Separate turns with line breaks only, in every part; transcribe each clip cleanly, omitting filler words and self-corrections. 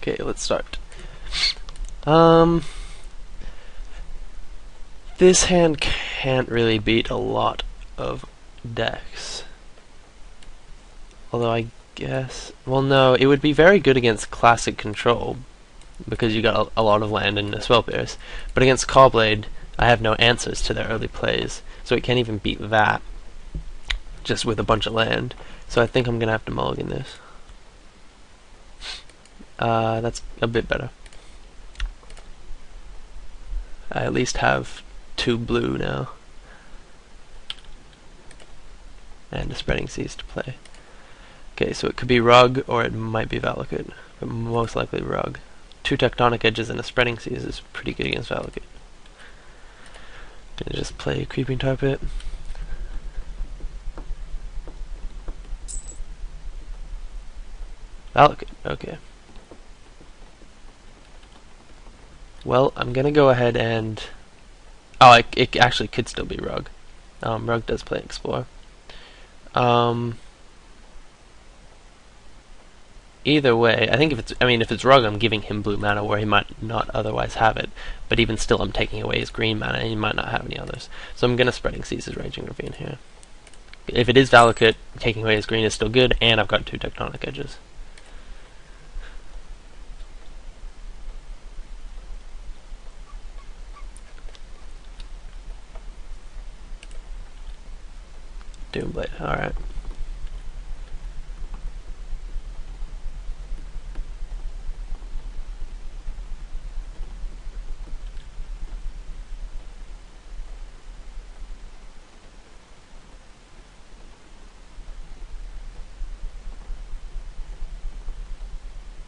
Okay, let's start. Um, this hand can't really beat a lot of decks. Although I guess... Well, no, it would be very good against Classic Control, because you got a lot of land and a Spell Pierce. But against Caw-Blade, I have no answers to their early plays, so it can't even beat that, just with a bunch of land. So I think I'm going to have to mulligan this. That's a bit better. I at least have 2 blue now. And a Spreading Seas to play. Okay, so it could be Rug, or it might be Valakut, but most likely Rug. 2 Tectonic Edges and a Spreading Seas is pretty good against Valakut. Gonna just play Creeping Tar Pit. Valakut, okay. Well, I'm gonna go ahead and... Oh, it actually could still be Rug. Rug does play Explore. Either way, I think if it's Rug, I'm giving him blue mana where he might not otherwise have it. But even still, I'm taking away his green mana, and he might not have any others. So I'm gonna Spreading Seas his Raging Ravine here. If it is Valakut, taking away his green is still good, and I've got 2 Tectonic Edges. Doomblade, alright.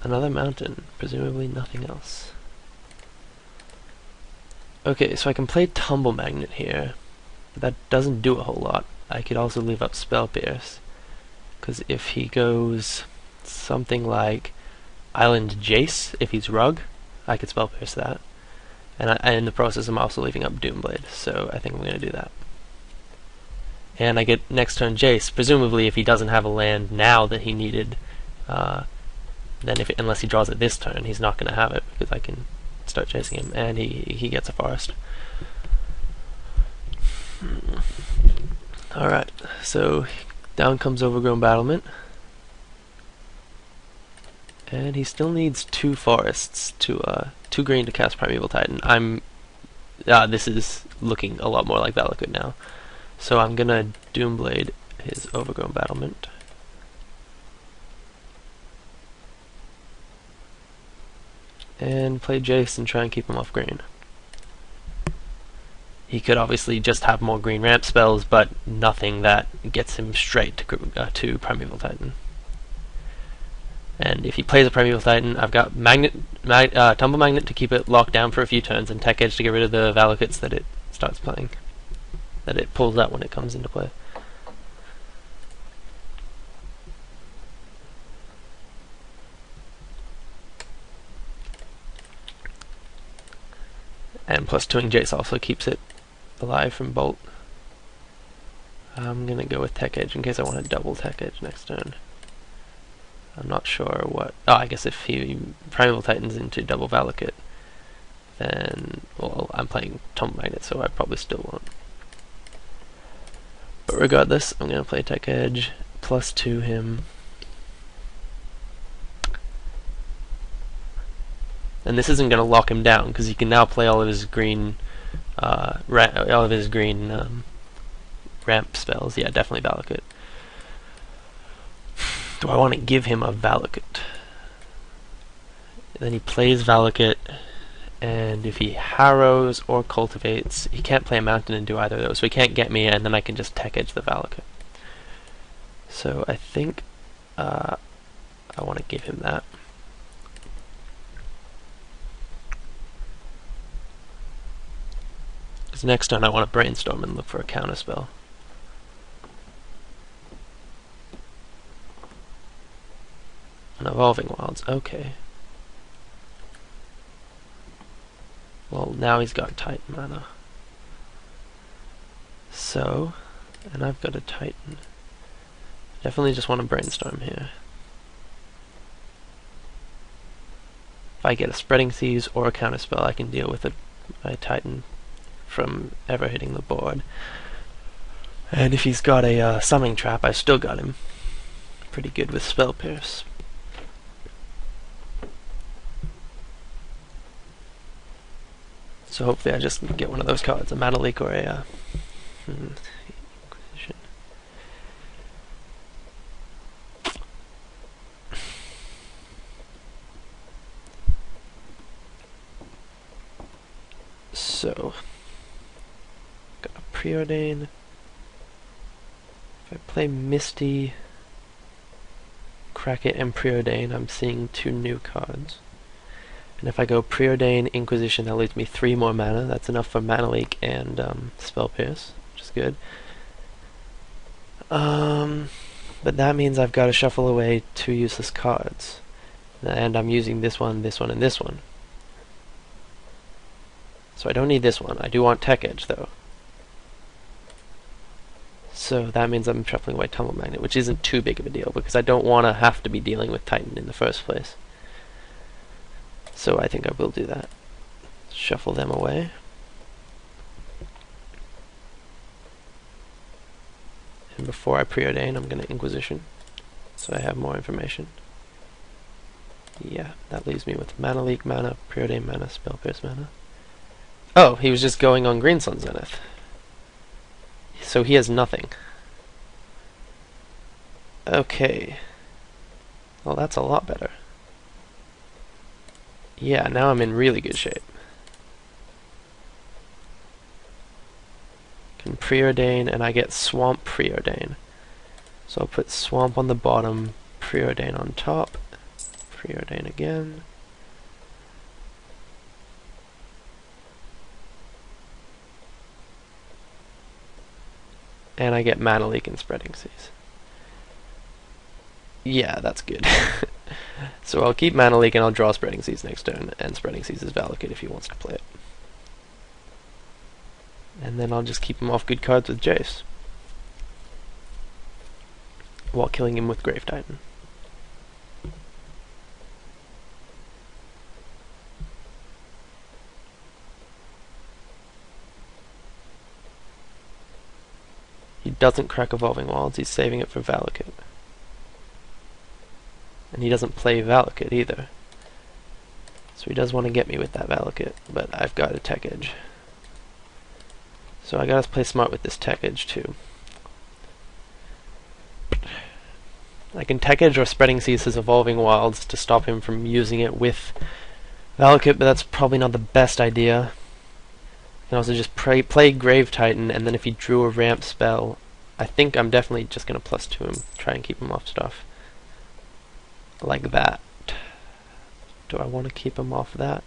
Another mountain, presumably nothing else. Okay, so I can play Tumble Magnet here, but that doesn't do a whole lot. I could also leave up Spell Pierce, because if he goes something like Island Jace, if he's Rug, I could Spell Pierce that. And in the process, I'm also leaving up Doomblade, so I think I'm going to do that. And I get next turn Jace. Presumably, if he doesn't have a land now that he needed, then unless he draws it this turn, he's not going to have it, because I can start chasing him, and he gets a forest. Alright, so down comes Overgrown Battlement. And he still needs 2 forests to 2 green to cast Primeval Titan. This is looking a lot more like Valakut now. So I'm gonna Doomblade his Overgrown Battlement. And play Jace and try and keep him off green. He could obviously just have more green ramp spells, but nothing that gets him straight to Primeval Titan. And if he plays a Primeval Titan, I've got Tumble Magnet to keep it locked down for a few turns, and Tech Edge to get rid of the Valakuts that it starts playing. That it pulls out when it comes into play. And plus 2ing Jace also keeps it alive from Bolt. I'm gonna go with Tech Edge in case I want to double Tech Edge next turn. I'm not sure what... Oh, I guess if he Primeval Titans into double Valakut, then... Well, I'm playing Tumble Magnet, so I probably still won't. But regardless, I'm gonna play Tech Edge, plus 2 him. And this isn't going to lock him down, because he can now play all of his green, ramp spells. Yeah, definitely Valakut. Do I want to give him a Valakut? Then he plays Valakut, and if he harrows or cultivates, he can't play a mountain and do either of those, so he can't get me, and then I can just Tech Edge the Valakut. So I think I want to give him that. Next turn I want to Brainstorm and look for a counterspell. An Evolving Wilds, okay. Well, now he's got Titan mana. So, and I've got a Titan. Definitely just want to Brainstorm here. I get a Spreading Seas or a Counterspell, I can deal with my Titan from ever hitting the board. And if he's got a Summoning Trap, I've still got him pretty good with Spell Pierce. So hopefully I just get one of those cards, a Mana Leak or a Inquisition. So, got a Preordain. If I play Misty, Crack It, and Preordain, I'm seeing 2 new cards. And if I go Preordain, Inquisition, that leaves me 3 more mana. That's enough for Mana Leak and Spell Pierce, which is good. But that means I've got to shuffle away 2 useless cards. And I'm using this one, and this one. So I don't need this one. I do want Tech Edge, though. So that means I'm shuffling away Tumble Magnet, which isn't too big of a deal, because I don't want to have to be dealing with Titan in the first place. So I think I will do that. Shuffle them away. And before I Preordain, I'm going to Inquisition, so I have more information. Yeah, that leaves me with Mana Leak mana, Preordain mana, Spell Pierce mana. Oh, he was just going on Greensun Zenith. So he has nothing. Okay. Well, that's a lot better. Yeah, now I'm in really good shape. Can Preordain, and I get Swamp Preordain. So I'll put Swamp on the bottom, Preordain on top, Preordain again. And I get Mana Leak and Spreading Seas. Yeah, that's good. So I'll keep Mana Leak and I'll draw Spreading Seas next turn, and Spreading Seas is Valakut if he wants to play it. And then I'll just keep him off good cards with Jace, while killing him with Grave Titan. He doesn't crack Evolving Wilds, he's saving it for Valakut. And he doesn't play Valakut either. So he does want to get me with that Valakut, but I've got a Tech Edge. So I gotta play smart with this Tech Edge too. I can Tech Edge or Spreading Seas his Evolving Wilds to stop him from using it with Valakut, but that's probably not the best idea. You can also just play Grave Titan, and then if he drew a ramp spell, I think I'm definitely just gonna +2 him, try and keep him off stuff. Like that. Do I want to keep him off that?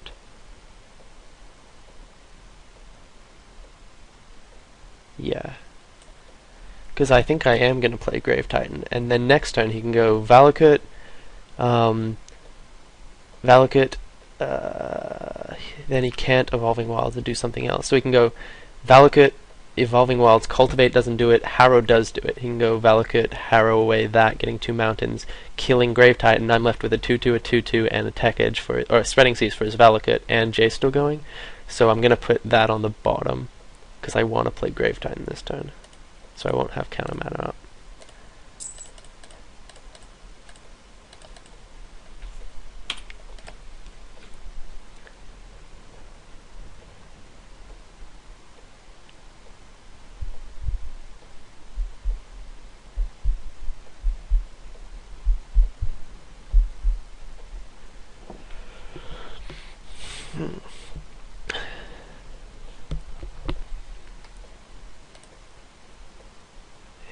Yeah. Because I think I am going to play Grave Titan, and then next turn he can go Valakut, Valakut, then he can't Evolving Wilds and do something else. So he can go Valakut, Evolving Wilds, Cultivate doesn't do it, Harrow does do it. He can go Valakut, Harrow away that, getting 2 mountains, killing Grave Titan. I'm left with a 2/2, a 2/2, and a Tech Edge for it, or Spreading Seas for his Valakut, and Jay still going. So I'm gonna put that on the bottom because I want to play Grave Titan this turn, so I won't have counter mana up.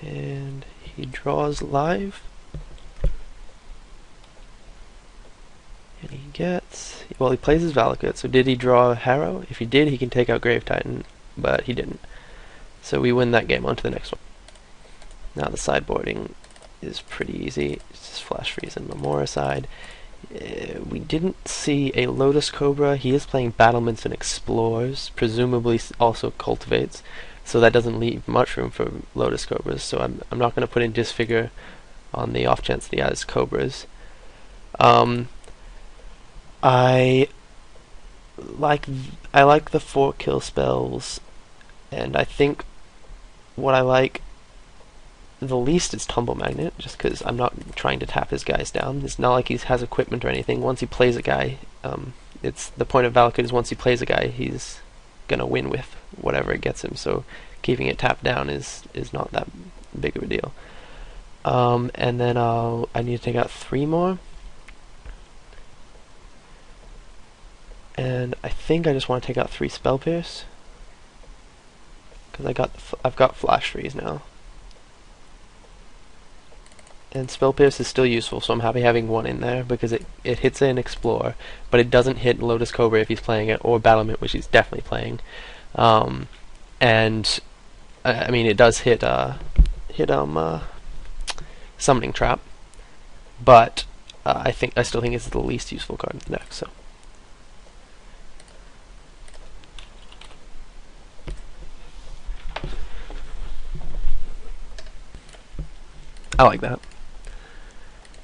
And he draws live. And he gets... Well, he plays his Valakut, so did he draw Harrow? If he did, he can take out Grave Titan, but he didn't. So we win that game. On to the next one. Now the sideboarding is pretty easy. It's just Flash Freeze and Memoricide. We didn't see a Lotus Cobra. He is playing Battlements and Explores, presumably also Cultivates, so that doesn't leave much room for Lotus Cobras, so I'm not going to put in Disfigure on the off chance that he has Cobras. I I like I like the 4 kill spells, and I think what I like the least is Tumble Magnet, just because I'm not trying to tap his guys down. It's not like he has equipment or anything. Once he plays a guy, it's the point of Valakut is once he plays a guy, he's gonna win with whatever it gets him. So keeping it tapped down is not that big of a deal. And then I need to take out 3 more. And I think I just want to take out 3 Spell Pierce, because I've got Flash Freeze now. And Spell Pierce is still useful, so I'm happy having 1 in there, because it hits an Explore, but it doesn't hit Lotus Cobra if he's playing it, or Battlement, which he's definitely playing. And I mean, it does hit Summoning Trap, but I still think it's the least useful card in the deck. So I like that.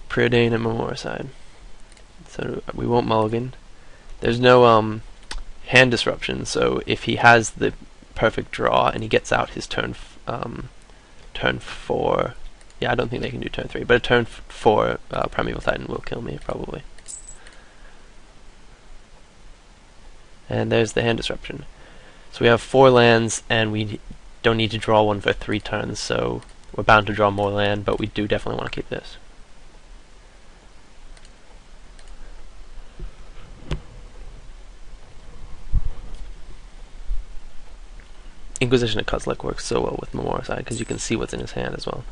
Preordain and Memoricide. So we won't mulligan. There's no hand disruption, so if he has the perfect draw and he gets out his turn 4, yeah, I don't think they can do turn 3, but a turn 4 Primeval Titan will kill me probably. And there's the hand disruption. So we have 4 lands, and we don't need to draw one for 3 turns, so we're bound to draw more land, but we do definitely want to keep this. Inquisition of Kozilek works so well with Memoricide, because you can see what's in his hand as well.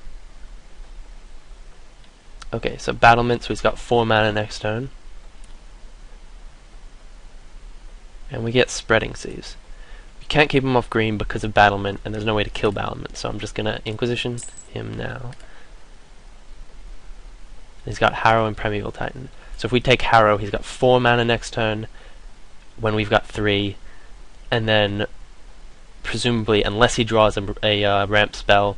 Okay, so Battlement, so he's got 4 mana next turn. And we get Spreading Seas. We can't keep him off green because of Battlement, and there's no way to kill Battlement, so I'm just going to Inquisition him now. He's got Harrow and Primeval Titan. So if we take Harrow, he's got 4 mana next turn, when we've got 3, and then presumably, unless he draws a ramp spell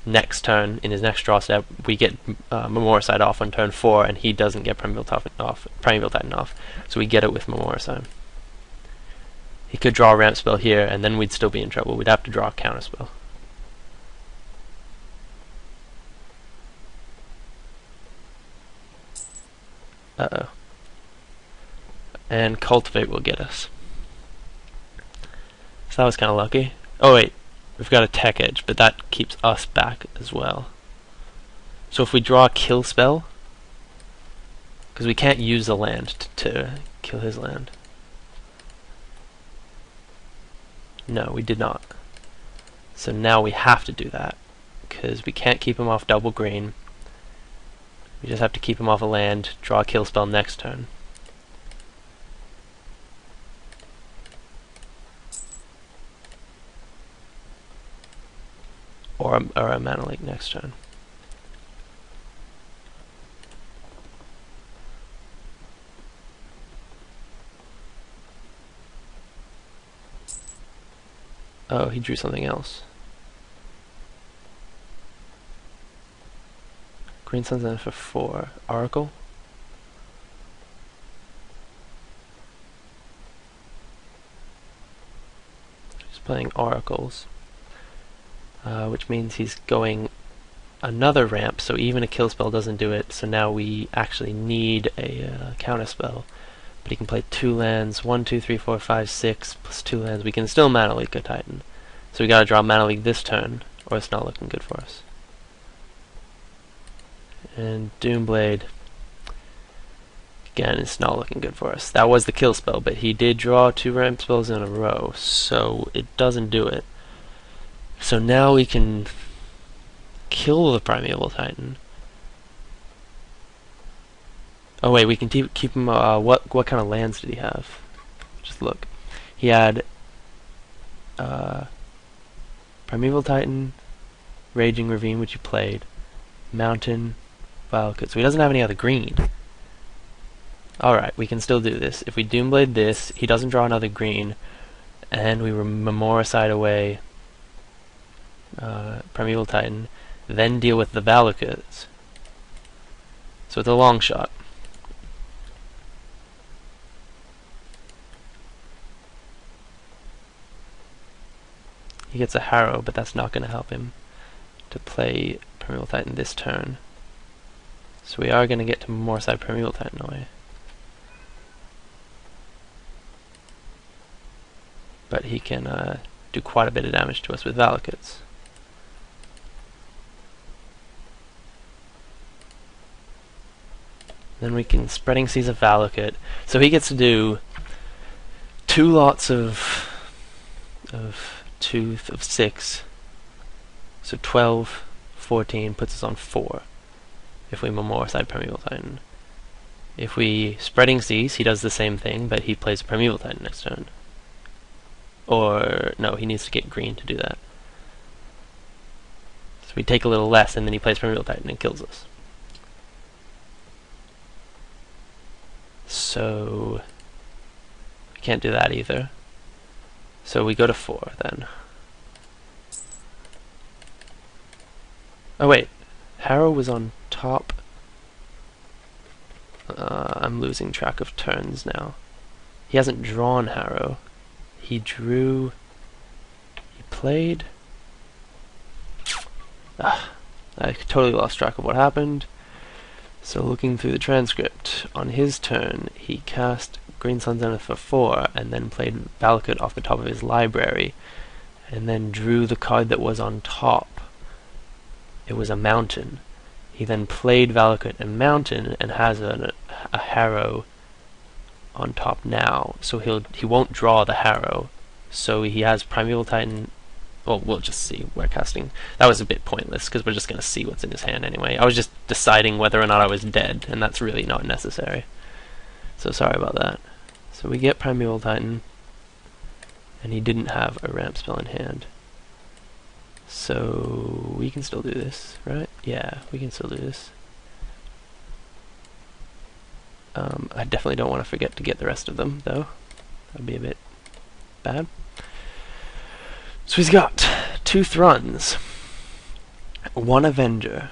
next turn, in his next draw step, we get Memoricide off on turn 4, and he doesn't get Primeval Titan off, so we get it with Memoricide. He could draw a ramp spell here, and then we'd still be in trouble. We'd have to draw a counter spell. Uh-oh. And Cultivate will get us. So that was kind of lucky. Oh wait, we've got a Tech Edge, but that keeps us back as well. So if we draw a kill spell, because we can't use the land to kill his land. No, we did not. So now we have to do that, because we can't keep him off double green. We just have to keep him off a land, draw a kill spell next turn. Or a Mana Leak next turn. Oh, he drew something else. Green Sun's in for 4. Oracle? He's playing Oracles. Which means he's going another ramp, so even a kill spell doesn't do it, so now we actually need a counter spell. But he can play 2 lands, 1, 2, 3, 4, 5, 6, plus 2 lands. We can still Mana Leak a Titan. So we gotta draw Mana Leak this turn, or it's not looking good for us. And Doomblade, again, it's not looking good for us. That was the kill spell, but he did draw 2 ramp spells in a row, so it doesn't do it. So now we can kill the Primeval Titan. Oh wait, we can keep him. What kind of lands did he have? Just look. He had Primeval Titan, Raging Ravine, which he played, Mountain, Valakut. So he doesn't have any other green. Alright, we can still do this. If we Doomblade this, he doesn't draw another green, and we Memoricide away Primeval Titan, then deal with the Valakuts. So it's a long shot. he gets a Harrow, but that's not going to help him to play Primeval Titan this turn. So we are going to get to Moorside Primeval Titan away. But he can do quite a bit of damage to us with Valakuts. Then we can Spreading Seas of Valakut. So he gets to do 2 lots of 6. So 12, 14 puts us on 4 if we Moorside Primeval Titan. If we Spreading Seas, he does the same thing, but he plays a Primeval Titan next turn. Or, no, he needs to get green to do that. So we take a little less, and then he plays Primeval Titan and kills us. So we can't do that either. So we go to 4 then. Oh wait, Harrow was on top. I'm losing track of turns now. He hasn't drawn Harrow. He drew... He played... I totally lost track of what happened. So looking through the transcript, on his turn he cast Green Sun Zenith for 4 and then played Valakut off the top of his library and then drew the card that was on top. It was a mountain. He then played Valakut and mountain and has a Harrow on top now. So he won't draw the Harrow. So he has Primeval Titan. Well, we'll just see. We're casting. That was a bit pointless because we're just going to see what's in his hand anyway. I was just deciding whether or not I was dead, and that's really not necessary. So sorry about that. So we get Primeval Titan, and he didn't have a ramp spell in hand. So we can still do this, right? Yeah, we can still do this. I definitely don't want to forget to get the rest of them, though. That'd be a bit bad. So he's got 2 Thruns, 1 Avenger,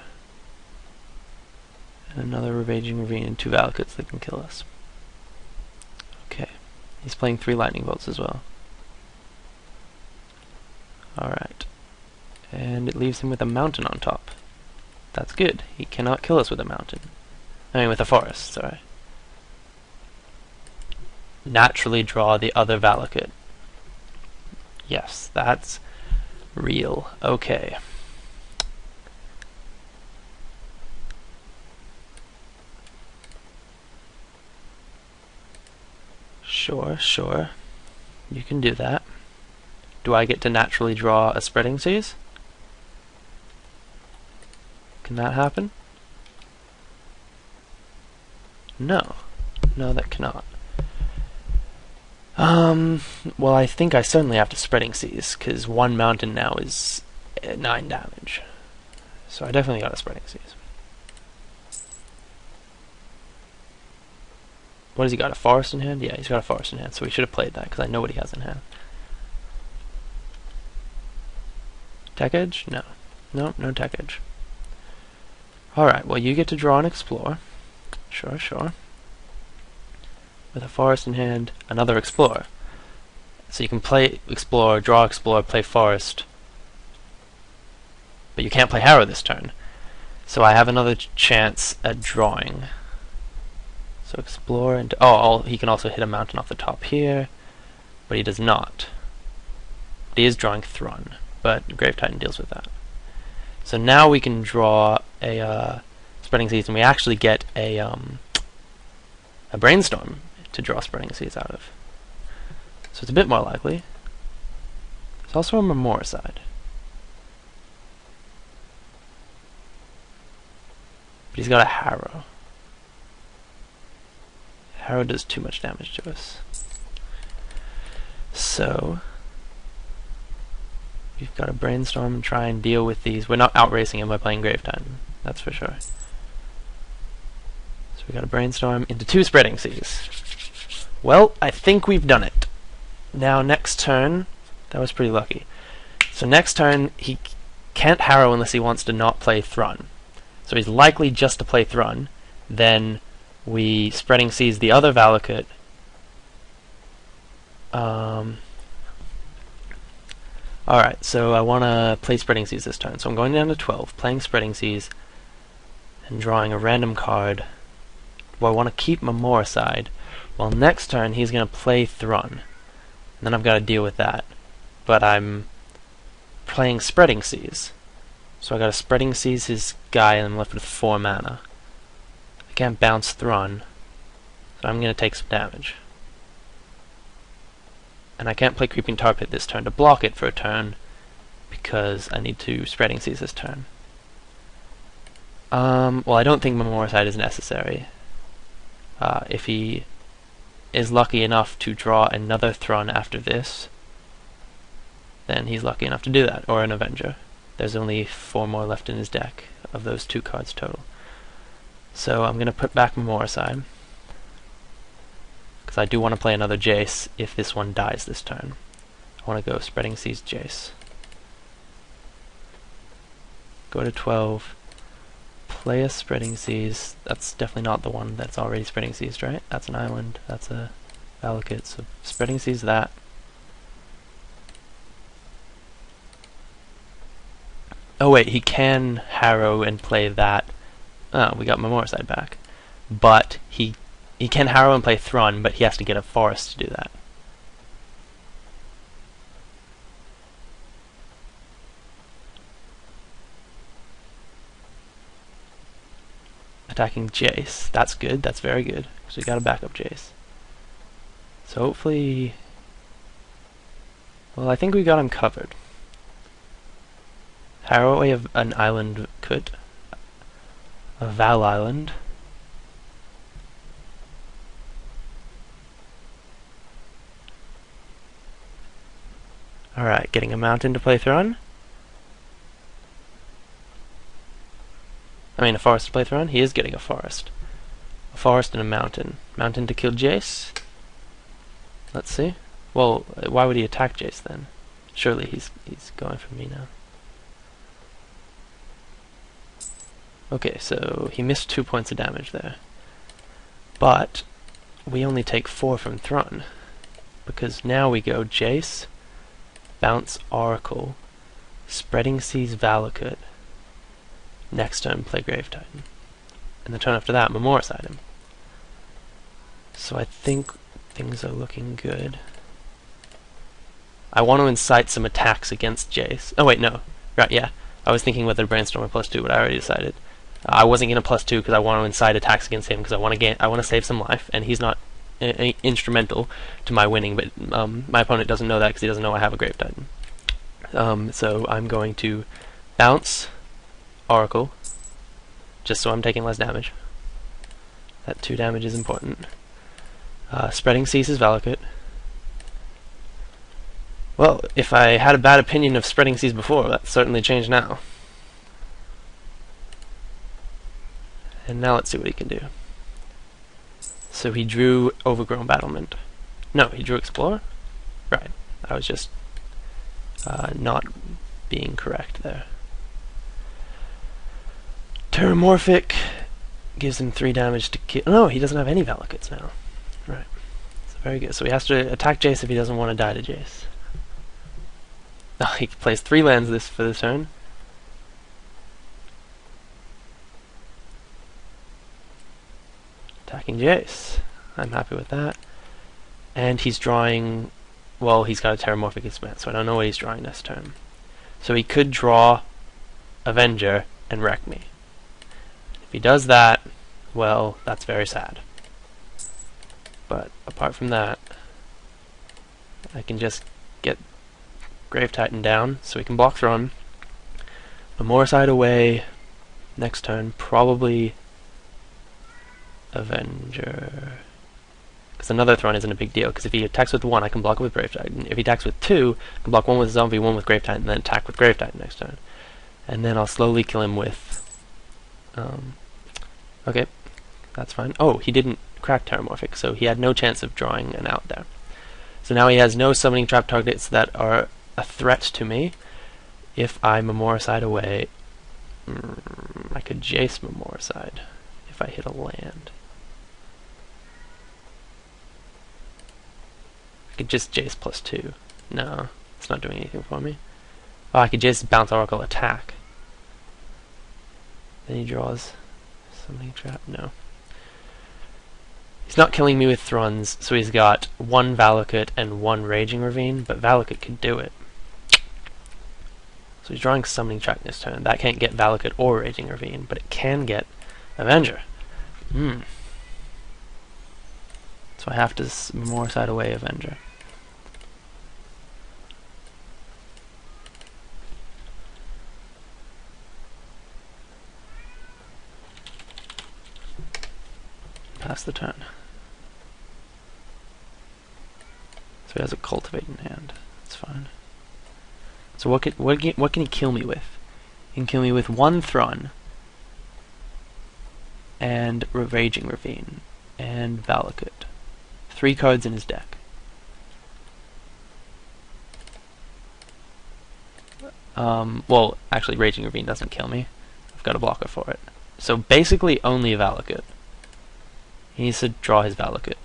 and another Ravaging Ravine, and 2 Valakuts that can kill us. Okay, he's playing 3 Lightning Bolts as well. Alright, and it leaves him with a mountain on top. That's good. He cannot kill us with a mountain. I mean with a forest, sorry. Naturally draw the other Valakut. Yes, that's real. Okay. Sure. You can do that. Do I get to naturally draw a Spreading Seas? Can that happen? No. No, that cannot. Well, I think I certainly have to Spreading Seas, because 1 mountain now is 9 damage. So I definitely got a Spreading Seas. What has he got, a forest in hand? Yeah, he's got a forest in hand, so we should have played that, because I know what he has in hand. Tech Edge? No. No Tech Edge. Alright, well you get to draw and explore. Sure. With a forest in hand, another Explorer. So you can play Explorer, draw Explorer, play Forest. But you can't play Harrow this turn. So I have another chance at drawing. So Explore into... Oh, he can also hit a mountain off the top here. But he does not. But he is drawing Thrun. But Grave Titan deals with that. So now we can draw a Spreading Seas, and we actually get a Brainstorm to draw Spreading Seas out of. So it's a bit more likely. There's also a Moorside. But he's got a Harrow. Harrow does too much damage to us. So we've got to Brainstorm and try and deal with these. We're not outracing him by playing Grave Titan, that's for sure. So we got to Brainstorm into 2 Spreading Seas. Well, I think we've done it. Now next turn, that was pretty lucky. So next turn he can't Harrow unless he wants to not play Thrun. So he's likely just to play Thrun. Then we Spreading Seas the other Valakut. Alright, so I want to play Spreading Seas this turn. So I'm going down to 12, playing Spreading Seas, and drawing a random card. Well, I want to keep Mamoricide. Well, next turn he's going to play Thrun. And then I've got to deal with that. But I'm playing Spreading Seas. So I got to Spreading Seas his guy, and I'm left with 4 mana. I can't bounce Thrun, so I'm going to take some damage. And I can't play Creeping Tar Pit this turn to block it for a turn, because I need to Spreading Seas this turn. Well, I don't think Mamoricide is necessary. If he is lucky enough to draw another Thrun after this, then he's lucky enough to do that, or an Avenger. There's only 4 more left in his deck, of those 2 cards total. So I'm going to put back Mamoricide, because I do want to play another Jace if this one dies this turn. I want to go Spreading Seas Jace. Go to 12, play a Spreading Seas. That's definitely not the one that's already Spreading Seas, right? That's an island, that's a Valakut, so Spreading Seas that. Oh wait, he can Harrow and play that. Oh, we got Mamoricide back. But he can Harrow and play Thrun, but he has to get a forest to do that. Attacking Jace. That's good, that's very good. So we got a backup Jace. So hopefully... Well, I think we got him covered. Harrow, we have an island Kut. A Val Island. Alright, getting a mountain to play Thrun. I mean, a forest to play Thrun? He is getting a forest. A forest and a mountain. Mountain to kill Jace? Let's see. Well, why would he attack Jace then? Surely he's going for me now. Okay, so he missed 2 points of damage there. But we only take 4 from Thrun, because now we go Jace, bounce Oracle, Spreading Seas Valakut, next turn play Grave Titan, and the turn after that Mamoricide him. So I think things are looking good. I want to incite some attacks against Jace. Oh wait, no. Right, yeah. I was thinking whether Brainstorm or +2, but I already decided. I wasn't going to +2 because I want to incite attacks against him because I want to save some life, and he's not instrumental to my winning. But my opponent doesn't know that because he doesn't know I have a Grave Titan. So I'm going to bounce Oracle, just so I'm taking less damage. That 2 damage is important. Spreading Seas is Valakut. Well, if I had a bad opinion of Spreading Seas before, that's certainly changed now. And now let's see what he can do. So he drew Overgrown Battlement. No, he drew Explorer? Right. I was just not being correct there. Terramorphic gives him 3 damage to kill. No, he doesn't have any Valakuts now. Right. So very good. So he has to attack Jace if he doesn't want to die to Jace. Oh, he plays 3 lands for this turn. Attacking Jace. I'm happy with that. And he's drawing... Well, he's got a Terramorphic Expanse, so I don't know what he's drawing this turn. So he could draw Avenger and wreck me. If he does that, well, that's very sad. But apart from that, I can just get Grave Titan down, so he can block Thrun. Mamoricide away. Next turn, probably Avenger. Because another Thrun isn't a big deal, because if he attacks with 1, I can block it with Grave Titan. If he attacks with 2, I can block 1 with Zombie, 1 with Grave Titan, and then attack with Grave Titan next turn. And then I'll slowly kill him with... okay, that's fine. Oh, he didn't crack Terramorphic, so he had no chance of drawing an out there. So now he has no summoning trap targets that are a threat to me. If I Mamoricide away, I could Jace Mamoricide if I hit a land. I could just Jace +2. No, it's not doing anything for me. Oh, I could just bounce Oracle attack. Then he draws something trap. No. He's not killing me with Throns, so he's got one Valakut and one Raging Ravine, but Valakut can do it. So he's drawing Summoning Track this turn. That can't get Valakut or Raging Ravine, but it can get Avenger. So I have to more side away Avenger. Pass the turn. So he has a Cultivate in hand. That's fine. So what can he kill me with? He can kill me with one Thron and Raging Ravine and Valakut. 3 cards in his deck. Well, actually, Raging Ravine doesn't kill me. I've got a blocker for it. So basically, only Valakut. He needs to draw his Valakut,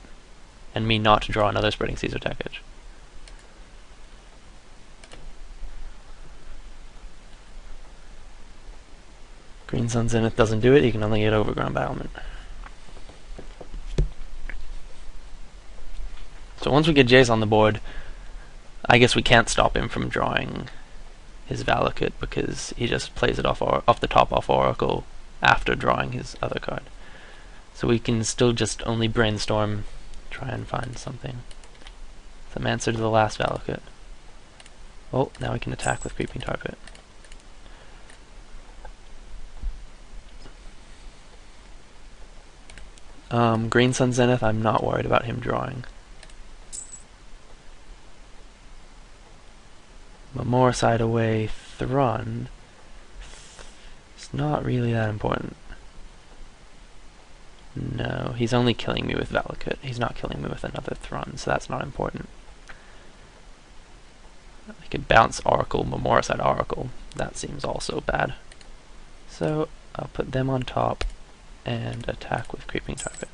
and me not to draw another Spreading Seas or Techage. Green Sun Zenith doesn't do it, he can only get Overground Battlement. So once we get Jace on the board, I guess we can't stop him from drawing his Valakut because he just plays it off the top off Oracle after drawing his other card. So we can still just only brainstorm, try and find something. Some answer to the last Valakut. Oh, now we can attack with Creeping Tar Pit. Green Sun Zenith, I'm not worried about him drawing. But more side away Thron, it's not really that important. No, he's only killing me with Valakut. He's not killing me with another Thron, so that's not important. I could bounce Oracle, Memoricide Oracle. That seems also bad. So I'll put them on top and attack with Creeping Tar Pit.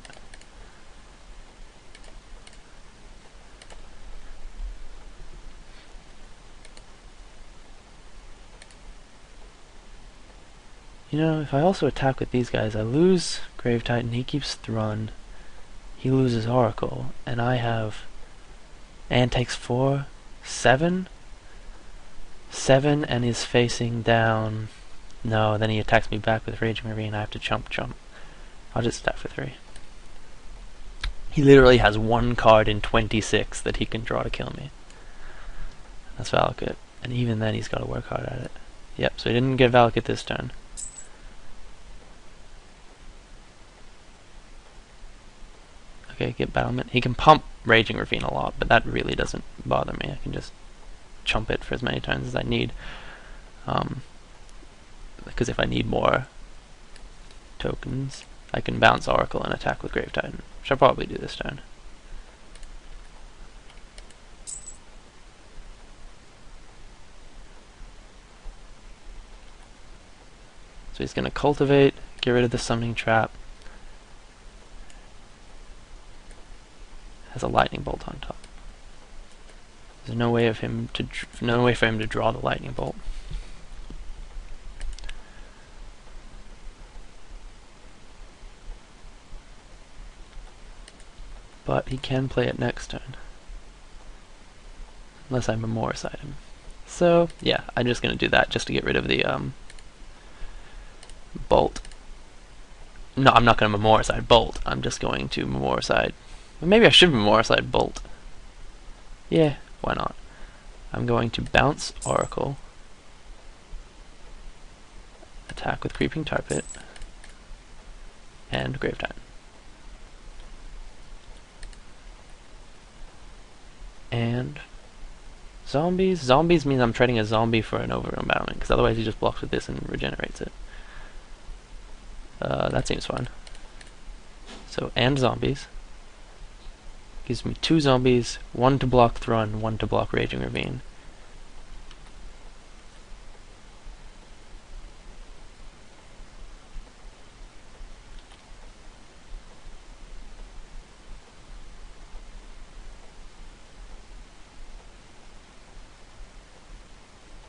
You know, if I also attack with these guys, I lose Grave Titan, he keeps Thron, he loses Oracle, and I have... and takes 4, 7? 7 and is facing down... No, then he attacks me back with Raging Ravine, I have to chump. I'll just attack for 3. He literally has 1 card in 26 that he can draw to kill me. That's Valakut, and even then he's got to work hard at it. Yep, so he didn't get Valakut this turn. Okay, get Battlement. He can pump Raging Ravine a lot, but that really doesn't bother me. I can just chump it for as many turns as I need. Because if I need more tokens, I can bounce Oracle and attack with Grave Titan, which I'll probably do this turn. So he's going to Cultivate, get rid of the Summoning Trap. Has a Lightning Bolt on top. There's no way for him to draw the Lightning Bolt. But he can play it next turn, unless I Memoricide him. So yeah, I'm just gonna do that just to get rid of the Bolt. No, I'm not gonna Memoricide Bolt. I'm just going to Memoricide. Maybe I should Memoricide Bolt. Yeah, why not? I'm going to bounce Oracle, attack with Creeping Tar Pit, and Grave Titan. And zombies. Zombies means I'm trading a zombie for an Overgrown Battlement, because otherwise he just blocks with this and regenerates it. That seems fun. So, and zombies. Gives me 2 zombies, 1 to block Thron, 1 to block Raging Ravine.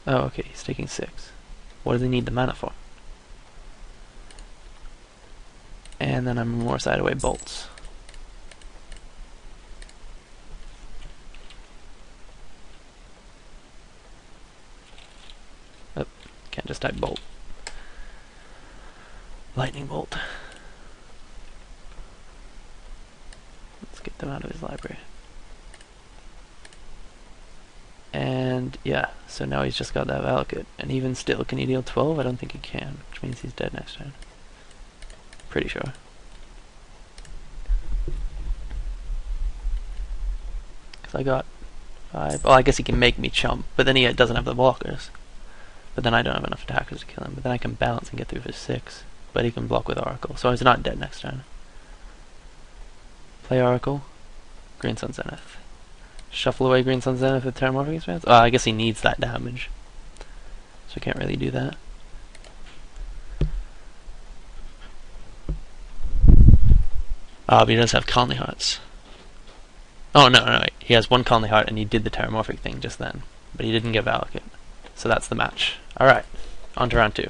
Oh, okay, he's taking 6. What does he need the mana for? And then I'm more side away bolts. Oh, can't just type bolt. Lightning bolt. Let's get them out of his library. And yeah, so now he's just got that Valakut. And even still, can he deal 12? I don't think he can, which means he's dead next turn. Pretty sure. Because I got 5. Well, I guess he can make me chump, but then he doesn't have the blockers. But then I don't have enough attackers to kill him. But then I can balance and get through for 6. But he can block with Oracle, so he's not dead next turn. Play Oracle. Green Sun Zenith. Shuffle away Green Sun Zenith with Terramorphic Expanse? Oh, I guess he needs that damage. So I can't really do that. Oh, but he does have Colony Hearts. Oh, no, wait. He has 1 Colony Heart and he did the Terramorphic thing just then. But he didn't get Valakut. So that's the match. Alright, on to round 2.